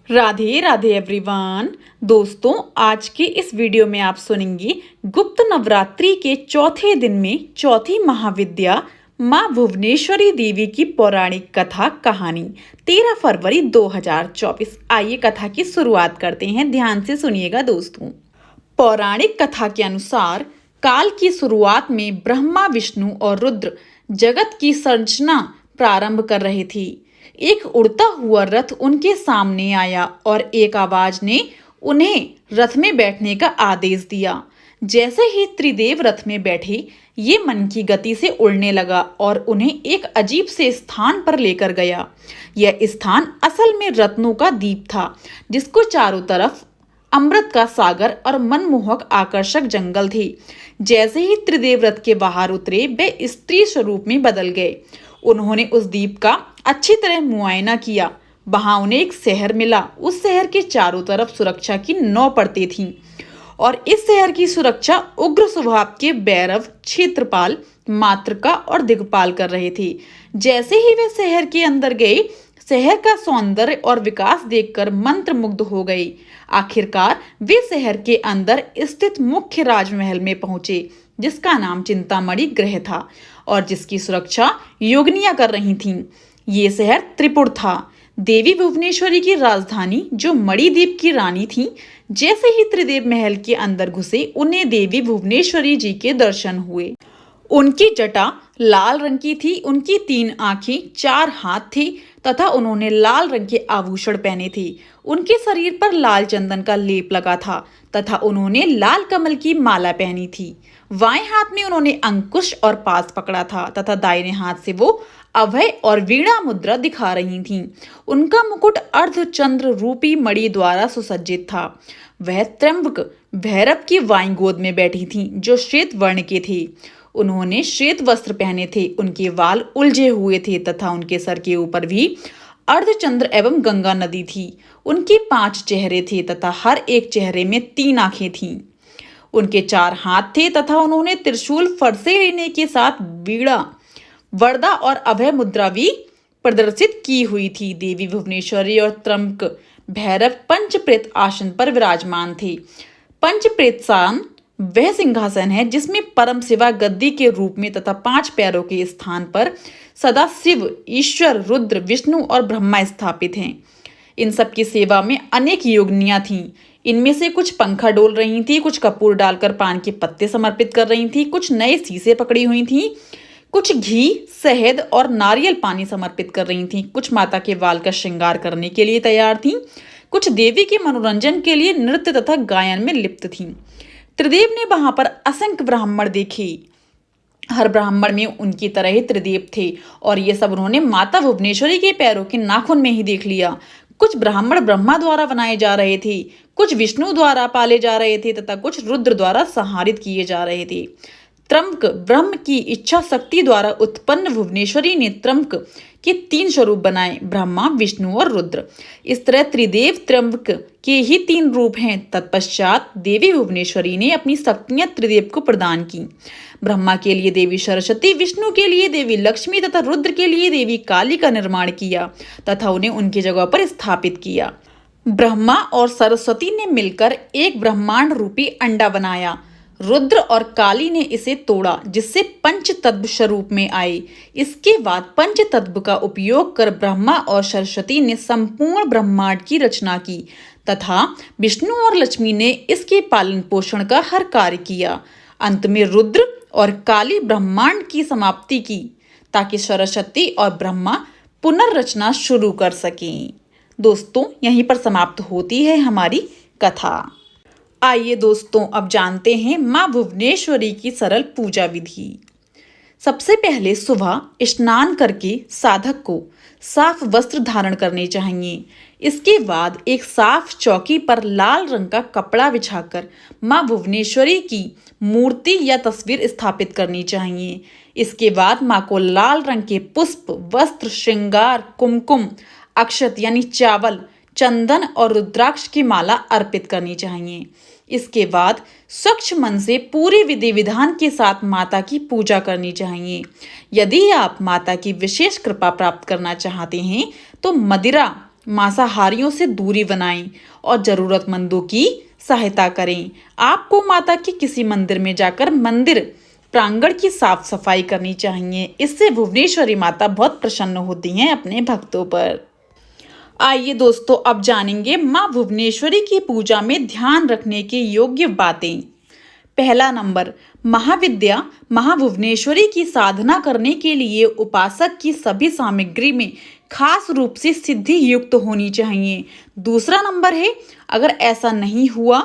Radhe Radhe everyone. दोस्तों, आज के इस वीडियो में आप सुनेंगे गुप्त नवरात्रि के चौथे दिन में चौथी महाविद्या माँ भुवनेश्वरी देवी की पौराणिक कथा कहानी 13 फरवरी 2024। आइए कथा की शुरुआत करते हैं, ध्यान से सुनिएगा दोस्तों। पौराणिक कथा के अनुसार काल की शुरुआत में ब्रह्मा, विष्णु और रुद्र जगत की संरचना प्रारंभ कर रहे थे। एक उड़ता हुआ रथ उनके सामने आया और एक आवाज ने उन्हें रथ में बैठने का आदेश दिया। जैसे ही त्रिदेव रथ में बैठे, ये मन की गति से उड़ने लगा और उन्हें एक अजीब से स्थान पर लेकर गया। यह स्थान असल में रत्नों का द्वीप था, जिसको चारों तरफ अमृत का सागर और मनमोहक आकर्षक जंगल थे। जैसे ही त्रिदेव रथ के बाहर उतरे, वे स्त्री स्वरूप में बदल गए। उन्होंने उस द्वीप का अच्छी तरह मुआयना किया। वहां उन्हें एक शहर मिला। उस शहर के चारों तरफ सुरक्षा की 9 परतें थीं और इस शहर की सुरक्षा उग्र स्वभाव के भैरव, क्षेत्रपाल, मातृका और दिग्पाल कर रहे थे। जैसे ही वे शहर के अंदर गए, शहर का सौंदर्य और विकास देखकर मंत्रमुग्ध हो गए। आखिरकार वे शहर के अंदर स्थित मुख्य राजमहल में पहुंचे, जिसका नाम चिंतामणि गृह था और जिसकी सुरक्षा योगिनियां कर रही थीं। ये शहर त्रिपुर था, देवी भुवनेश्वरी की राजधानी, जो मणिद्वीप की रानी थी। जैसे ही त्रिदेव महल के अंदर घुसे, उन्हें देवी भुवनेश्वरी जी के दर्शन हुए। उनकी जटा लाल रंग की थी, उनकी 3 आंखें, 4 हाथ थे तथा उन्होंने लाल रंग के आभूषण पहने थे। उनके शरीर पर लाल चंदन का लेप लगा था तथा उन्होंने लाल कमल की माला पहनी थी। बाएं हाथ में उन्होंने अंकुश और पास पकड़ा था तथा दाहिने हाथ से वो अभय और वीणा मुद्रा दिखा रही थीं। उनका मुकुट अर्धचंद्र रूपी मणि द्वारा सुसज्जित था। वह त्र्यंबक भैरव की बाईं गोद में बैठी थीं, जो श्वेत वर्ण के थे। उन्होंने श्वेत वस्त्र पहने थे, उनके बाल उलझे हुए थे तथा उनके सर के ऊपर भी अर्धचंद्र एवं गंगा नदी थी। उनके 5 चेहरे थे तथा हर एक चेहरे में 3 आंखें थीं। उनके 4 हाथ थे तथा उन्होंने त्रिशूल, फरसे लेने के साथ वीणा, वरदा और अभय मुद्रा भी प्रदर्शित की हुई थी। देवी भुवनेश्वरी और त्र्यंबक भैरव पंचप्रेत आसन पर विराजमान थे। पंचप्रेतसान वह सिंहासन है जिसमें परम शिवा गद्दी के रूप में तथा 5 पैरों के स्थान पर सदा शिव, ईश्वर, रुद्र, विष्णु और ब्रह्मा स्थापित हैं। इन सब की सेवा में अनेक योगिनियां थीं। इनमें से कुछ पंखा डोल रही थी, कुछ कपूर डालकर पान के पत्ते समर्पित कर रही थी, कुछ नए शीशे पकड़ी हुई थी, कुछ घी, शहद और नारियल पानी समर्पित कर रही थीं, कुछ माता के बाल का श्रृंगार करने के लिए तैयार थीं, कुछ देवी के मनोरंजन के लिए नृत्य तथा गायन में लिप्त थीं। त्रिदेव ने वहां पर असंख्य ब्राह्मण देखे। हर ब्राह्मण में उनकी तरह ही त्रिदेव थे और ये सब उन्होंने माता भुवनेश्वरी के पैरों के नाखून में ही देख लिया। कुछ ब्राह्मण ब्रह्मा द्वारा बनाए जा रहे थे, कुछ विष्णु द्वारा पाले जा रहे थे तथा कुछ रुद्र द्वारा संहारित किए जा रहे थे। त्र्यंबक ब्रह्म की इच्छा शक्ति द्वारा उत्पन्न भुवनेश्वरी ने त्र्यंबक के 3 स्वरूप बनाए, ब्रह्मा, विष्णु और रुद्र। इस तरह त्रिदेव त्र्यंबक के ही 3 रूप हैं। तत्पश्चात देवी भुवनेश्वरी ने अपनी शक्तियां त्रिदेव को प्रदान की। ब्रह्मा के लिए देवी सरस्वती, विष्णु के लिए देवी लक्ष्मी तथा रुद्र के लिए देवी काली का निर्माण किया तथा उन्हें उनकी जगह पर स्थापित किया। ब्रह्मा और सरस्वती ने मिलकर एक ब्रह्मांड रूपी अंडा बनाया। रुद्र और काली ने इसे तोड़ा, जिससे पंचतत्व स्वरूप में आए। इसके बाद पंचतत्व का उपयोग कर ब्रह्मा और सरस्वती ने संपूर्ण ब्रह्मांड की रचना की तथा विष्णु और लक्ष्मी ने इसके पालन पोषण का हर कार्य किया। अंत में रुद्र और काली ब्रह्मांड की समाप्ति की, ताकि सरस्वती और ब्रह्मा पुनर्रचना शुरू कर सकें। दोस्तों, यहीं पर समाप्त होती है हमारी कथा। आइए दोस्तों, अब जानते हैं माँ भुवनेश्वरी की सरल पूजा विधि। सबसे पहले सुबह स्नान करके साधक को साफ वस्त्र धारण करने चाहिए। इसके बाद एक साफ चौकी पर लाल रंग का कपड़ा बिछाकर माँ भुवनेश्वरी की मूर्ति या तस्वीर स्थापित करनी चाहिए। इसके बाद माँ को लाल रंग के पुष्प, वस्त्र, श्रृंगार, कुमकुम, अक्षत यानी चावल, चंदन और रुद्राक्ष की माला अर्पित करनी चाहिए। इसके बाद स्वच्छ मन से पूरे विधि विधान के साथ माता की पूजा करनी चाहिए। यदि आप माता की विशेष कृपा प्राप्त करना चाहते हैं तो मदिरा, मांसाहारियों से दूरी बनाएं और जरूरतमंदों की सहायता करें। आपको माता के किसी मंदिर में जाकर मंदिर प्रांगण की साफ सफाई करनी चाहिए। इससे भुवनेश्वरी माता बहुत प्रसन्न होती हैं अपने भक्तों पर। आइए दोस्तों, अब जानेंगे माँ भुवनेश्वरी की पूजा में ध्यान रखने के योग्य बातें। पहला नंबर, महाविद्या महाभुवनेश्वरी की साधना करने के लिए उपासक की सभी सामग्री में खास रूप से सिद्धि युक्त होनी चाहिए। दूसरा नंबर है, अगर ऐसा नहीं हुआ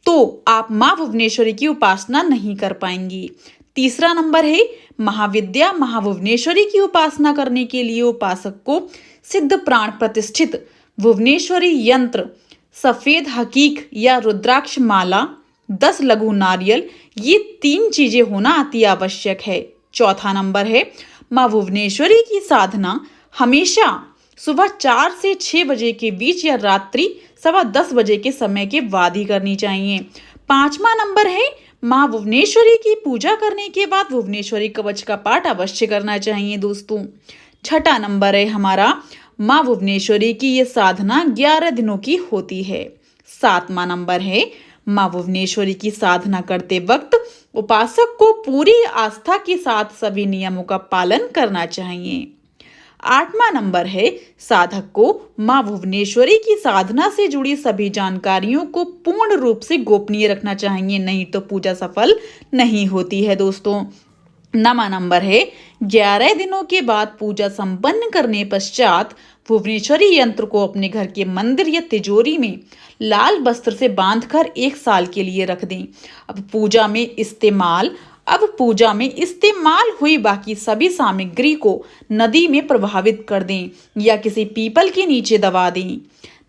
तो आप माँ भुवनेश्वरी की उपासना नहीं कर पाएंगी। तीसरा नंबर है, महाविद्या महाभुवनेश्वरी की उपासना करने के लिए उपासक को सिद्ध प्राण प्रतिष्ठित भुवनेश्वरी यंत्र, सफेद हकीक या रुद्राक्ष माला, 10 लघु नारियल, ये 3 चीजें होना अति आवश्यक है। चौथा नंबर है, माँ भुवनेश्वरी की साधना हमेशा सुबह 4 से 6 बजे के बीच या रात्रि 10:15 बजे के समय के बाद ही करनी चाहिए। पांचवा नंबर है, माँ भुवनेश्वरी की पूजा करने के बाद भुवनेश्वरी कवच का पाठ अवश्य करना चाहिए दोस्तों। छठा नंबर है हमारा, माँ भुवनेश्वरी की ये साधना 11 दिनों की होती है। सातवां नंबर है, माँ भुवनेश्वरी की साधना करते वक्त उपासक को पूरी आस्था के साथ सभी नियमों का पालन करना चाहिए। आठवां नंबर है, साधक को माँ भुवनेश्वरी की साधना से जुड़ी सभी जानकारियों को पूर्ण रूप से गोपनीय रखना चाहिए, नहीं तो पूजा सफल नहीं होती है दोस्तों। नवा नंबर है, 11 दिनों के बाद पूजा संपन्न करने पश्चात भुवनेश्वरी यंत्र को अपने घर के मंदिर या तिजोरी में लाल वस्त्र से बांधकर 1 साल के लिए रख दें। अब पूजा में इस्तेमाल हुई बाकी सभी सामग्री को नदी में प्रवाहित कर दें या किसी पीपल के नीचे दबा दें।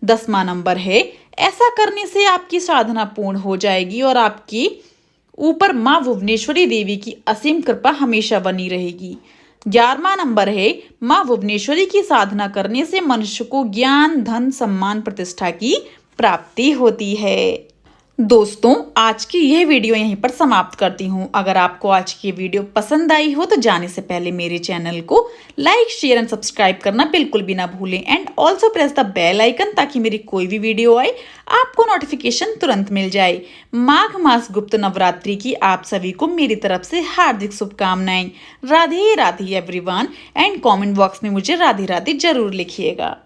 10वां नंबर है, ऐसा करने से आपकी साधना पूर्ण हो जाएगी और आपकी ऊपर माँ भुवनेश्वरी देवी की असीम कृपा हमेशा बनी रहेगी। 11वां नंबर है, माँ भुवनेश्वरी की साधना करने से मनुष्य को ज्ञान, धन, सम्मान, प्रतिष्ठा की प्राप्ति होती है। दोस्तों, आज की यह वीडियो यहीं पर समाप्त करती हूँ। अगर आपको आज की वीडियो पसंद आई हो तो जाने से पहले मेरे चैनल को लाइक, शेयर एंड सब्सक्राइब करना बिल्कुल भी ना भूलें and also press the bell icon, ताकि मेरी कोई भी वीडियो आए आपको नोटिफिकेशन तुरंत मिल जाए। माघ मास गुप्त नवरात्रि की आप सभी को मेरी तरफ से हार्दिक शुभकामनाएं। Radhe Radhe everyone and comment box में मुझे राधे राधे जरूर लिखिएगा।